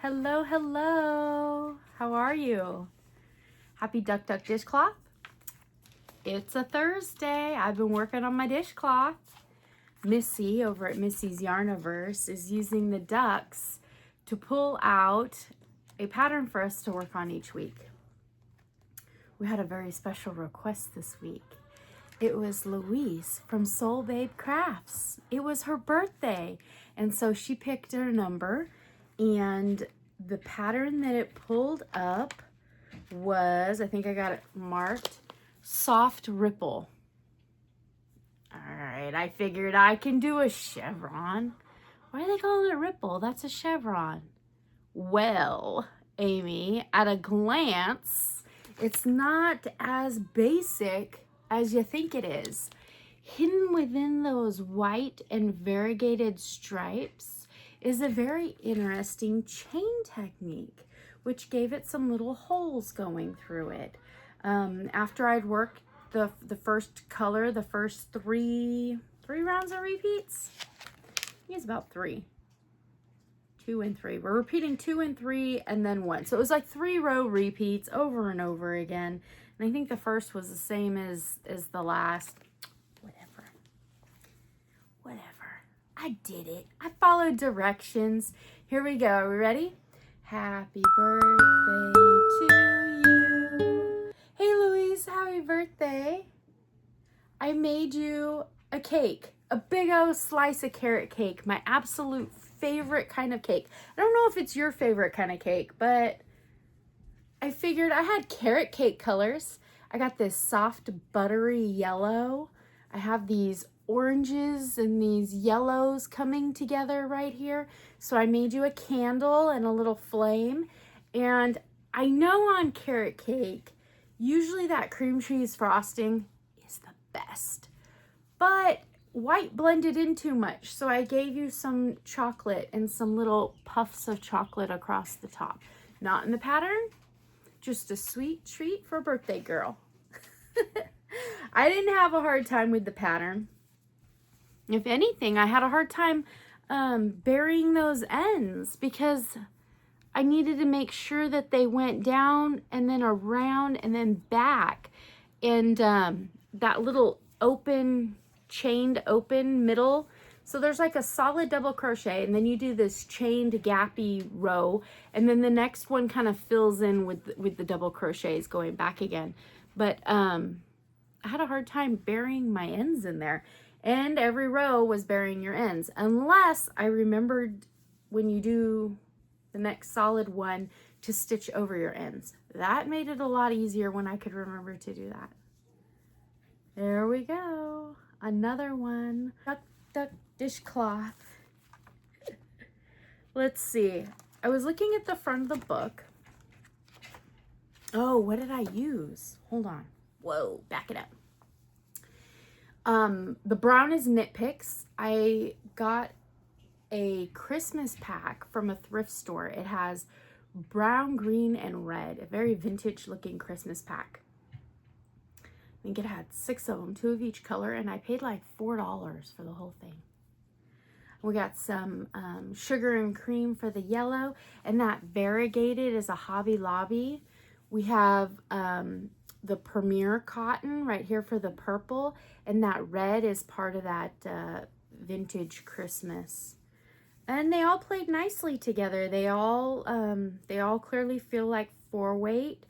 Hello, hello. How are you? Happy Duck Duck Dishcloth. It's a Thursday. I've been working on my dishcloth. Missi over at Missi's Yarniverse is using the ducks to pull out a pattern for us to work on each week. We had a very special request this week. It was Louise from Soul Babe Crafts. It was her birthday, and so she picked her number, and the pattern that it pulled up was, I think I got it marked, Soft Ripple. All right, I figured I can do a chevron. Why are they calling it ripple? That's a chevron. Well, Amy, at a glance, it's not as basic as you think it is. Hidden within those white and variegated stripes is a very interesting chain technique, which gave it some little holes going through it. After I'd worked the first color, the first three rounds of repeats, I think it's about 3. 2 and 3. We're repeating 2 and 3 and then 1. So it was like 3-row repeats over and over again. And I think the first was the same as the last. Whatever. I did it. I followed directions. Here we go. Are we ready? Happy birthday to you. Hey, Louise, happy birthday. I made you a cake. A big old slice of carrot cake. My absolute favorite kind of cake. I don't know if it's your favorite kind of cake, but I figured I had carrot cake colors. I got this soft buttery yellow. I have these oranges and these yellows coming together right here. So I made you a candle and a little flame. And I know on carrot cake, usually that cream cheese frosting is the best. But white blended in too much, so I gave you some chocolate and some little puffs of chocolate across the top. Not in the pattern, just a sweet treat for a birthday girl. I didn't have a hard time with the pattern. If anything, I had a hard time burying those ends because I needed to make sure that they went down and then around and then back. And that little chained open middle, so there's like a solid double crochet, and then you do this chained gappy row, and then the next one kind of fills in with the double crochets going back again. But I had a hard time burying my ends in there, and every row was burying your ends, unless I remembered when you do the next solid one to stitch over your ends. That made it a lot easier when I could remember to do that. There we go. Another one. Duck, duck, dishcloth. Let's see. I was looking at the front of the book. Oh, what did I use? Hold on. Whoa, back it up. The brown is Knit Picks. I got a Christmas pack from a thrift store. It has brown, green, and red. A very vintage looking Christmas pack. I think it had 6 of them, 2 of each color, and I paid like $4 for the whole thing. We got some sugar and cream for the yellow, and that variegated is a Hobby Lobby. We have the Premier cotton right here for the purple, and that red is part of that vintage Christmas. And they all played nicely together. They all clearly feel like 4-weight.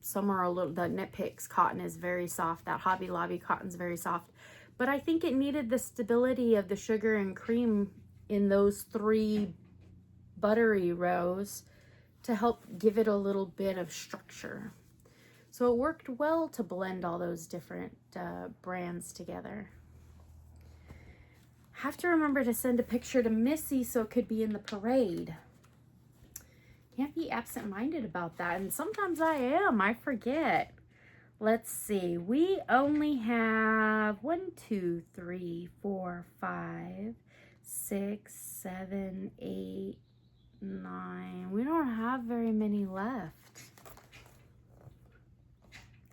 Some are a little, the Knit Picks cotton is very soft. That Hobby Lobby cotton's very soft. But I think it needed the stability of the sugar and cream in those 3 buttery rows to help give it a little bit of structure. So it worked well to blend all those different brands together. Have to remember to send a picture to Missi so it could be in the parade. Can't be absent-minded about that, and sometimes I am. I forget. Let's see. We only have 1, 2, 3, 4, 5, 6, 7, 8, 9. We don't have very many left.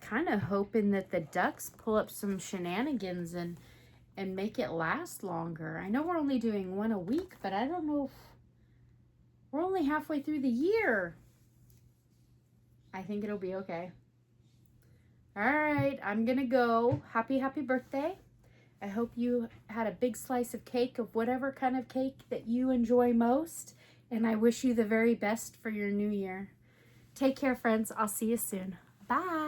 Kind of hoping that the ducks pull up some shenanigans and and make it last longer. I know we're only doing one a week, but I don't know if we're only halfway through the year. I think it'll be okay. All right, I'm gonna go. Happy birthday. I hope you had a big slice of cake, of whatever kind of cake that you enjoy most. And I wish you the very best for your new year. Take care, friends. I'll see you soon. Bye.